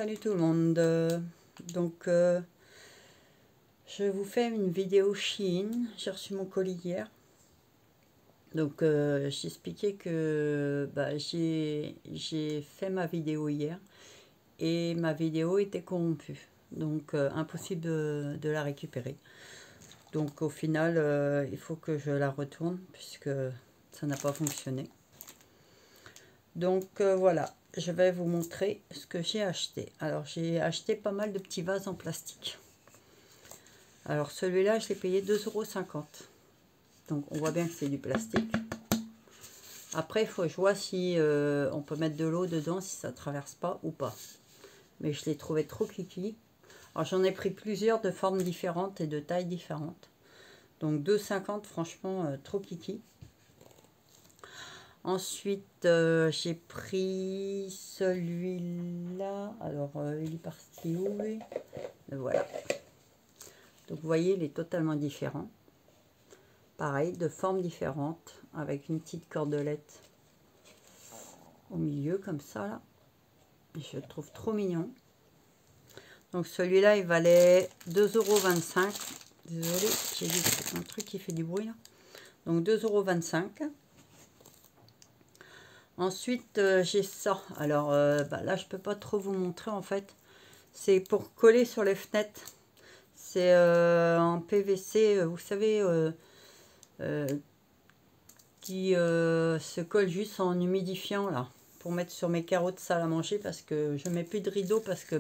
Salut tout le monde. Je vous fais une vidéo Shein. J'ai reçu mon colis hier. J'expliquais que j'ai fait ma vidéo hier et ma vidéo était corrompue. Impossible de la récupérer. Donc au final, il faut que je la retourne puisque ça n'a pas fonctionné. Voilà, je vais vous montrer ce que j'ai acheté. Alors j'ai acheté pas mal de petits vases en plastique. Alors celui-là, je l'ai payé 2,50 €. Donc on voit bien que c'est du plastique. Après, il faut que je vois si on peut mettre de l'eau dedans, si ça traverse pas ou pas. Mais je l'ai trouvé trop kiki. Alors j'en ai pris plusieurs de formes différentes et de tailles différentes. Donc 2,50 €, franchement, trop kiki. Ensuite, j'ai pris celui-là. Alors, il est parti où, lui? Voilà. Donc, vous voyez, il est totalement différent. Pareil, de formes différentes, avec une petite cordelette au milieu, comme ça, là. Je le trouve trop mignon. Donc, celui-là, il valait 2,25 €. Désolée, j'ai un truc qui fait du bruit, là. Donc, 2,25 €. Ensuite, j'ai ça. Alors, là, je peux pas trop vous montrer, en fait. C'est pour coller sur les fenêtres. C'est en PVC, vous savez, qui se colle juste en humidifiant, là. Pour mettre sur mes carreaux de salle à manger, parce que je mets plus de rideaux, parce que,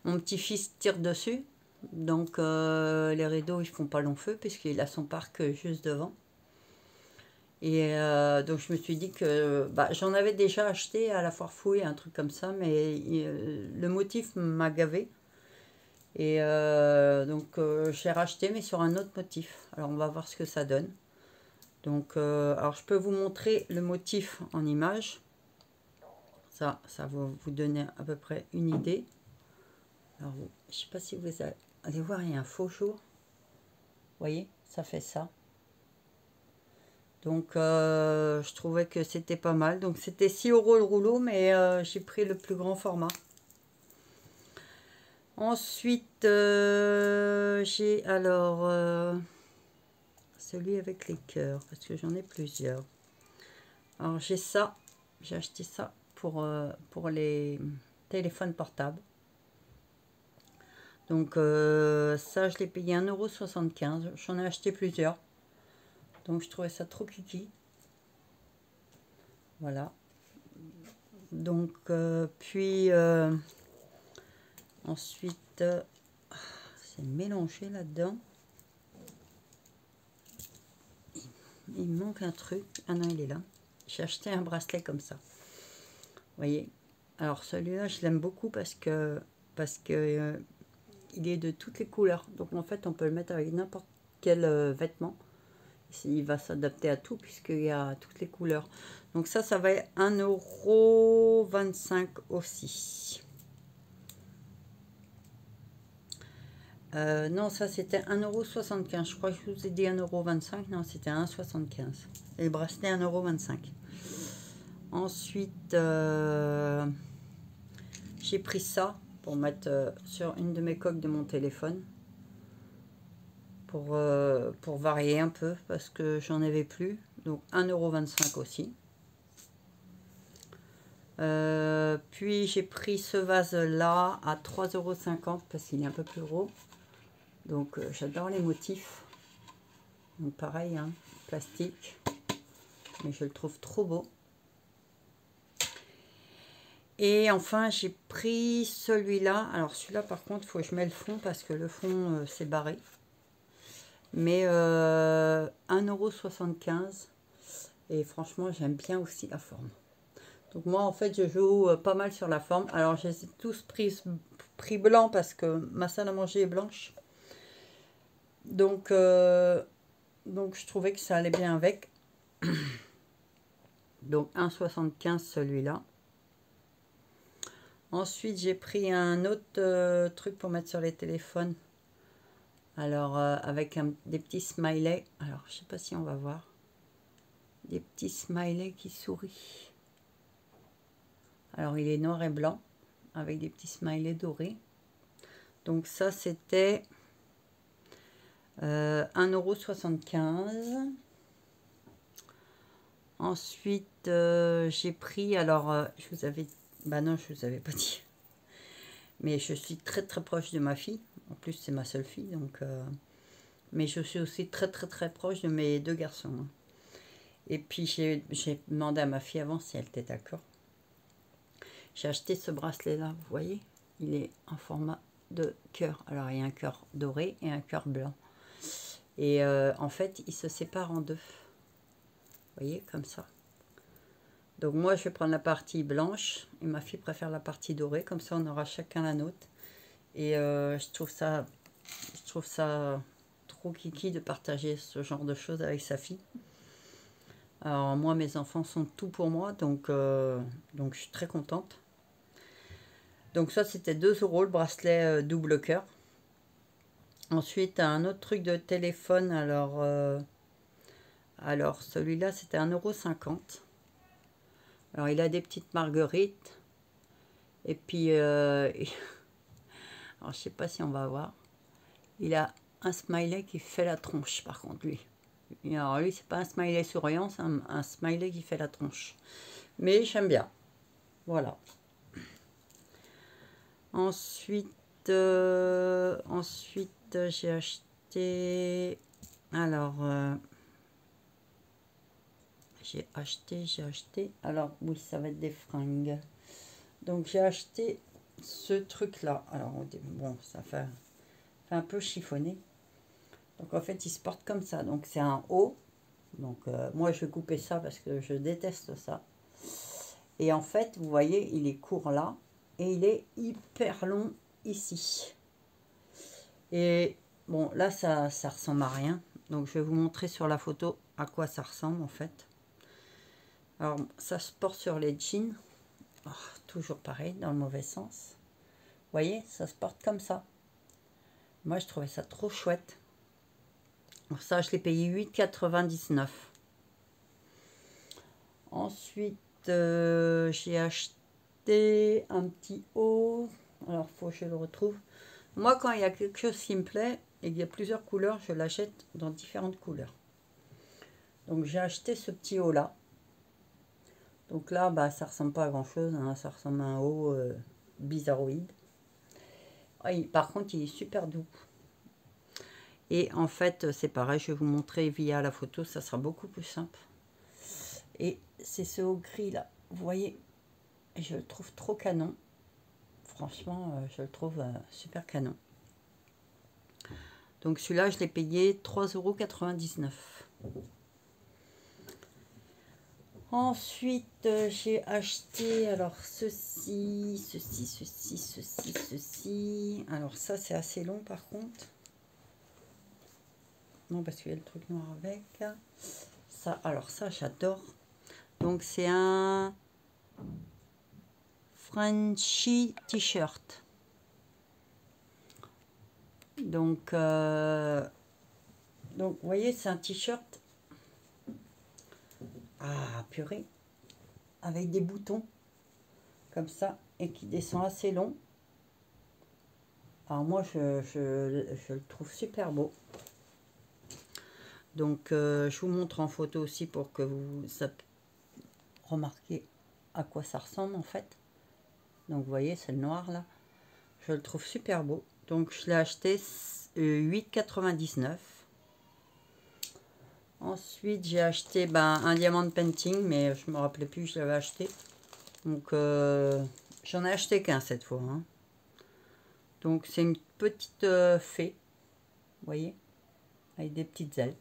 mon petit-fils tire dessus. Donc, les rideaux, ils font pas long feu, puisqu'il a son parc juste devant. Et donc je me suis dit que j'en avais déjà acheté à la foire fouille, un truc comme ça, mais le motif m'a gavé. Et j'ai racheté, mais sur un autre motif. Alors on va voir ce que ça donne. Alors je peux vous montrer le motif en image. Ça va vous donner à peu près une idée. Alors je ne sais pas si vous allez voir, il y a un faux jour. Vous voyez, ça fait ça. Donc, je trouvais que c'était pas mal. Donc, c'était 6 € le rouleau, mais j'ai pris le plus grand format. Ensuite, j'ai alors celui avec les cœurs, parce que j'en ai plusieurs. Alors, j'ai ça. J'ai acheté ça pour les téléphones portables. Donc, ça, je l'ai payé 1,75 €. J'en ai acheté plusieurs. Donc, je trouvais ça trop kiki. Voilà. Donc, ensuite, c'est mélangé là-dedans. Il me manque un truc. Ah non, il est là. J'ai acheté un bracelet comme ça. Vous voyez. Alors, celui-là, je l'aime beaucoup parce que il est de toutes les couleurs. Donc, en fait, on peut le mettre avec n'importe quel vêtement. Il va s'adapter à tout puisqu'il y a toutes les couleurs. Donc ça va être 1,25 € aussi. Non, ça c'était 1,75 €. Je crois que je vous ai dit 1,25 €. Non, c'était 1,75 €. Et le bracelet 1,25 €. Ensuite, j'ai pris ça pour mettre sur une de mes coques de mon téléphone. Pour varier un peu parce que j'en avais plus. Donc 1,25 € aussi. Puis j'ai pris ce vase là à 3,50 € parce qu'il est un peu plus gros. Donc j'adore les motifs. Donc pareil, hein, plastique. Mais je le trouve trop beau. Et enfin j'ai pris celui-là. Alors celui-là par contre il faut que je mette le fond parce que le fond c'est barré. Mais 1,75 €. Et franchement j'aime bien aussi la forme. Donc moi en fait je joue pas mal sur la forme. Alors j'ai tous pris blanc parce que ma salle à manger est blanche. Donc je trouvais que ça allait bien avec. Donc 1,75 € celui-là. Ensuite j'ai pris un autre truc pour mettre sur les téléphones. Alors avec des petits smileys. Alors je sais pas si on va voir. Des petits smileys qui sourient. Alors il est noir et blanc. avec des petits smileys dorés. Donc ça, c'était 1,75 €. Ensuite, j'ai pris, alors, je vous avais, bah non, je vous avais pas dit, mais je suis très très proche de ma fille. En plus, c'est ma seule fille, donc, mais je suis aussi très très très proche de mes 2 garçons, hein. Et puis, j'ai demandé à ma fille avant si elle était d'accord. J'ai acheté ce bracelet-là, vous voyez, il est en format de cœur. Alors, il y a un cœur doré et un cœur blanc. Et en fait, il se sépare en deux. Vous voyez, comme ça. Donc moi, je vais prendre la partie blanche et ma fille préfère la partie dorée. Comme ça, on aura chacun la nôtre. Et je trouve ça trop kiki de partager ce genre de choses avec sa fille. Alors moi, mes enfants sont tout pour moi, donc je suis très contente. Donc ça, c'était 2 € le bracelet double cœur. Ensuite, un autre truc de téléphone. Alors celui-là, c'était 1,50 €. Alors, il a des petites marguerites. Et puis, alors, je sais pas si on va voir. Il a un smiley qui fait la tronche, par contre, lui. Alors, lui, c'est pas un smiley souriant, c'est un smiley qui fait la tronche. Mais j'aime bien. Voilà. Ensuite, j'ai acheté... Alors... j'ai acheté. Alors, oui, ça va être des fringues. Donc, j'ai acheté ce truc-là. Alors, bon, ça fait un peu chiffonné. Donc, en fait, il se porte comme ça. Donc, c'est un haut. Donc, moi, je vais couper ça parce que je déteste ça. Et en fait, vous voyez, il est court là. Et il est hyper long ici. Et bon, là, ça ressemble à rien. Donc, je vais vous montrer sur la photo à quoi ça ressemble, en fait. Alors, ça se porte sur les jeans. Oh, toujours pareil, dans le mauvais sens. Vous voyez, ça se porte comme ça. Moi, je trouvais ça trop chouette. Alors ça, je l'ai payé 8,99 €. Ensuite, j'ai acheté un petit haut. Alors, faut que je le retrouve. Moi, quand il y a quelque chose qui me plaît et qu'il y a plusieurs couleurs, je l'achète dans différentes couleurs. Donc, j'ai acheté ce petit haut-là. Donc là, bah, ça ressemble pas à grand-chose, hein. Ça ressemble à un haut bizarroïde. Par contre, il est super doux. Et en fait, c'est pareil, je vais vous montrer via la photo, ça sera beaucoup plus simple. Et c'est ce haut gris là, vous voyez, je le trouve trop canon. Franchement, je le trouve super canon. Donc celui-là, je l'ai payé 3,99 €. Ensuite, j'ai acheté alors ceci. Alors ça, c'est assez long par contre. Non, parce qu'il y a le truc noir avec. Ça, alors ça, j'adore. Donc c'est un Frenchy t-shirt. Donc, vous voyez, c'est un t-shirt. Ah, purée. Avec des boutons. Comme ça. Et qui descend assez long. Alors moi, je le trouve super beau. Donc, je vous montre en photo aussi pour que vous remarquez à quoi ça ressemble en fait. Donc, vous voyez, c'est le noir là. Je le trouve super beau. Donc, je l'ai acheté 8,99 €. Ensuite, j'ai acheté un diamant painting, mais je me rappelais plus que je l'avais acheté. Donc, j'en ai acheté qu'un cette fois, hein. Donc, c'est une petite fée, vous voyez, avec des petites ailes.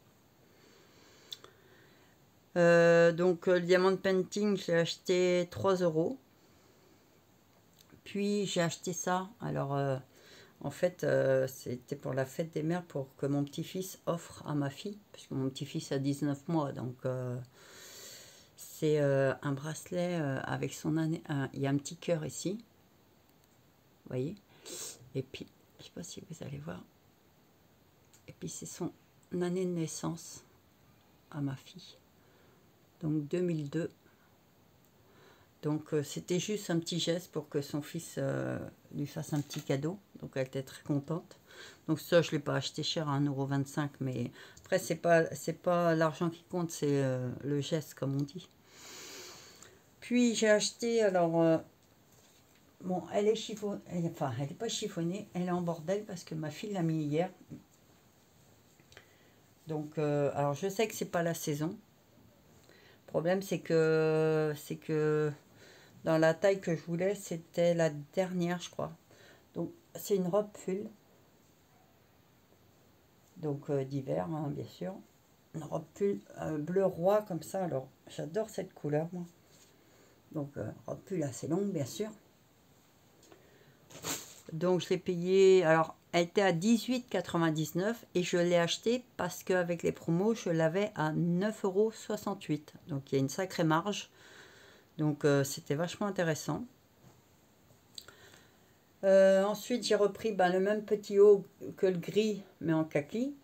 Donc, le diamant painting, j'ai acheté 3 €. Puis, j'ai acheté ça. Alors, en fait, c'était pour la fête des mères, pour que mon petit-fils offre à ma fille, puisque mon petit-fils a 19 mois. Donc, c'est un bracelet avec son année. Il y a un petit cœur ici. Vous voyez. Et puis, je ne sais pas si vous allez voir. Et puis, c'est son année de naissance à ma fille. Donc, 2002. Donc c'était juste un petit geste pour que son fils lui fasse un petit cadeau. Donc elle était très contente. Donc ça, je ne l'ai pas acheté cher à 1,25 €. Mais après, c'est pas l'argent qui compte, c'est le geste, comme on dit. Puis j'ai acheté, alors, bon, elle est chiffonnée, enfin, elle n'est pas chiffonnée, elle est en bordel parce que ma fille l'a mis hier. Donc, alors je sais que c'est pas la saison. Le problème, c'est que dans la taille que je voulais, c'était la dernière, je crois. Donc, c'est une robe pull. Donc, d'hiver, hein, bien sûr. Une robe pull bleu roi, comme ça. Alors, j'adore cette couleur, moi. Donc, robe pull assez longue, bien sûr. Donc, je l'ai payée. Alors, elle était à 18,99 € et je l'ai achetée parce qu'avec les promos, je l'avais à 9,68 €. Donc, il y a une sacrée marge. Donc, c'était vachement intéressant. Ensuite, j'ai repris le même petit haut que le gris, mais en kaki.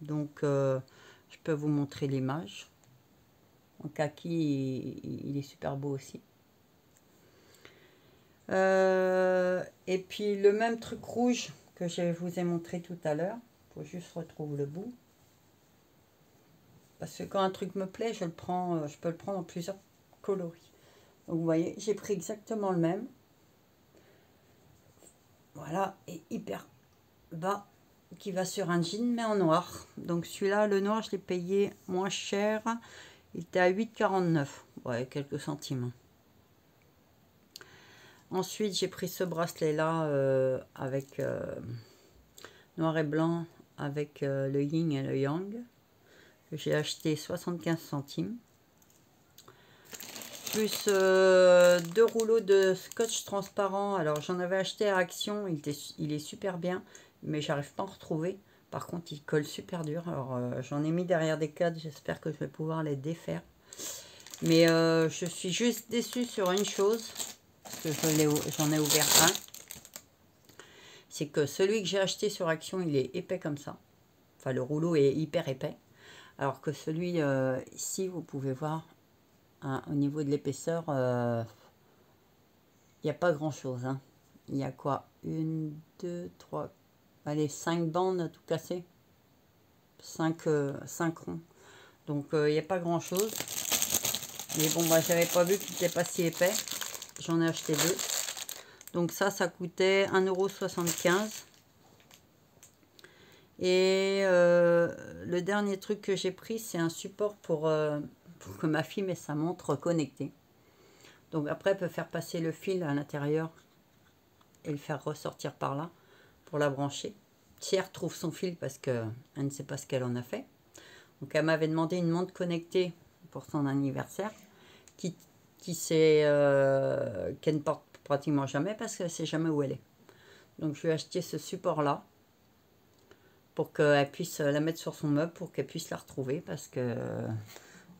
Donc, je peux vous montrer l'image. En kaki, il est super beau aussi. Et puis, le même truc rouge que je vous ai montré tout à l'heure. Il faut juste retrouver le bout. Parce que quand un truc me plaît, je peux le prendre en plusieurs coloris. Donc, vous voyez, j'ai pris exactement le même. Voilà, et hyper bas, qui va sur un jean, mais en noir. Donc celui-là, le noir, je l'ai payé moins cher. Il était à 8,49 €. Ouais, quelques centimes. Ensuite, j'ai pris ce bracelet-là avec noir et blanc, avec le yin et le yang. Que j'ai acheté 75 centimes. Plus 2 rouleaux de scotch transparent. Alors, j'en avais acheté à Action. Il est super bien, mais j'arrive pas à en retrouver. Par contre, il colle super dur. Alors, j'en ai mis derrière des cadres. J'espère que je vais pouvoir les défaire. Mais je suis juste déçue sur une chose. Parce que j'en ai ouvert un. C'est que celui que j'ai acheté sur Action, il est épais comme ça. Enfin, le rouleau est hyper épais. Alors que celui ici, vous pouvez voir, hein, au niveau de l'épaisseur, il n'y a pas grand chose. Hein. Il y a quoi? 1, 2, 3, allez, 5 bandes tout cassées. 5 ronds. Donc, il n'y a pas grand chose. Mais bon, j'avais pas vu qu'il n'était pas si épais. J'en ai acheté 2. Donc ça coûtait 1,75 €. Et le dernier truc que j'ai pris, c'est un support pour que ma fille mette sa montre connectée. Donc après, elle peut faire passer le fil à l'intérieur et le faire ressortir par là pour la brancher. Si elle retrouve son fil parce qu'elle ne sait pas ce qu'elle en a fait. Donc elle m'avait demandé une montre connectée pour son anniversaire qu'elle ne porte pratiquement jamais parce qu'elle ne sait jamais où elle est. Donc je lui ai acheté ce support là pour qu'elle puisse la mettre sur son meuble pour qu'elle puisse la retrouver parce que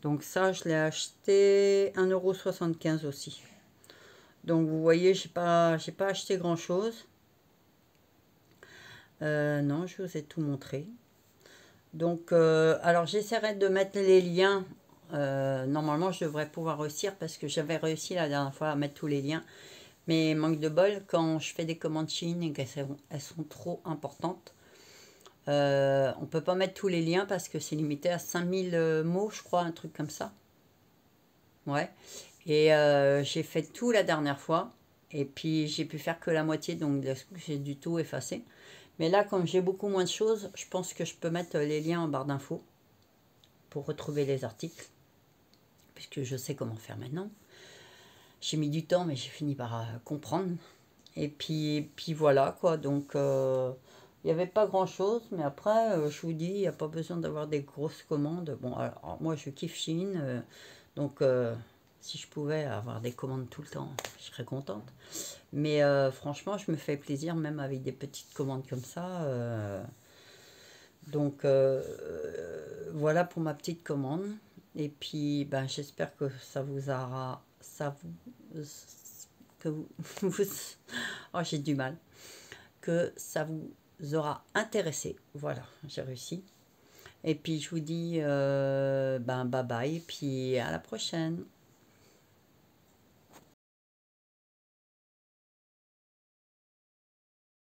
donc ça je l'ai acheté 1,75 € aussi. Donc vous voyez, j'ai pas acheté grand chose. Non, je vous ai tout montré. Donc alors j'essaierai de mettre les liens. Normalement je devrais pouvoir réussir parce que j'avais réussi la dernière fois à mettre tous les liens. Mais manque de bol, quand je fais des commandes Chine et qu'elles sont trop importantes, on ne peut pas mettre tous les liens parce que c'est limité à 5000 mots, je crois, un truc comme ça. Ouais. Et j'ai fait tout la dernière fois. Et puis j'ai pu faire que la moitié, donc j'ai du tout effacé. Mais là, comme j'ai beaucoup moins de choses, je pense que je peux mettre les liens en barre d'infos pour retrouver les articles. Puisque je sais comment faire maintenant. J'ai mis du temps, mais j'ai fini par comprendre. Et puis voilà, quoi. Donc, il n'y avait pas grand-chose. Mais après, je vous dis, il n'y a pas besoin d'avoir des grosses commandes. Bon, alors, moi, je kiffe Chine. Donc, si je pouvais avoir des commandes tout le temps, je serais contente. Mais franchement, je me fais plaisir, même avec des petites commandes comme ça. Donc, voilà pour ma petite commande. Et puis, j'espère que ça vous aura... oh, j'ai du mal. Que ça vous aura intéressé. Voilà, j'ai réussi. Et puis, je vous dis bye bye. Et puis, à la prochaine.